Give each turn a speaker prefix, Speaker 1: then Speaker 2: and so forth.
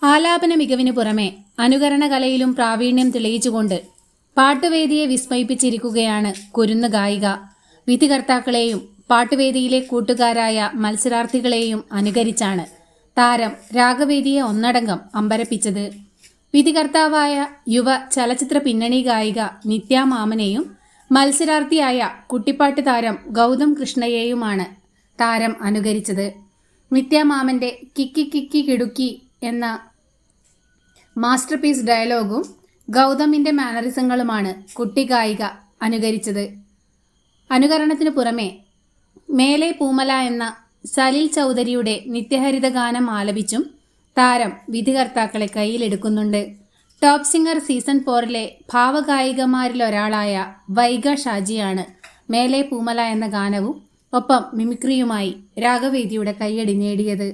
Speaker 1: ആലാപന മികവിന് പുറമെ അനുകരണ കലയിലും പ്രാവീണ്യം തെളിയിച്ചുകൊണ്ട് പാട്ടുവേദിയെ വിസ്മയിപ്പിച്ചിരിക്കുകയാണ് കുരുന്ന് ഗായിക. വിധികർത്താക്കളെയും പാട്ടുവേദിയിലെ കൂട്ടുകാരായ മത്സരാർത്ഥികളെയും അനുകരിച്ചാണ് താരം രാഗവേദിയെ ഒന്നടങ്കം അമ്പരപ്പിച്ചത്. വിധികർത്താവായ യുവ ചലച്ചിത്ര പിന്നണി ഗായിക നിത്യ മാമനെയും മത്സരാർത്ഥിയായ കുട്ടിപ്പാട്ട് താരം ഗൗതം കൃഷ്ണയെയുമാണ് താരം അനുകരിച്ചത്. നിത്യ മാമന്റെ കിക്കി കിക്കി കിടുക്കി എന്ന മാസ്റ്റർ പീസ് ഡയലോഗും ഗൗതമിന്റെ മാനറിസങ്ങളുമാണ് കുട്ടി ഗായിക അനുകരിച്ചത്. അനുകരണത്തിന് പുറമെ മേലെ പൂമല എന്ന സലിൽ ചൗധരിയുടെ നിത്യഹരിത ഗാനം ആലപിച്ചും താരം വിധികർത്താക്കളെ കയ്യിലെടുക്കുന്നുണ്ട്. ടോപ്പ് സിംഗർ സീസൺ 4 ഭാവഗായികമാരിലൊരാളായ വൈഗ ഷാജിയാണ് മേലെ പൂമല എന്ന ഗാനവും ഒപ്പം മിമിക്രിയുമായി രാഗവേദിയുടെ കയ്യടി നേടിയത്.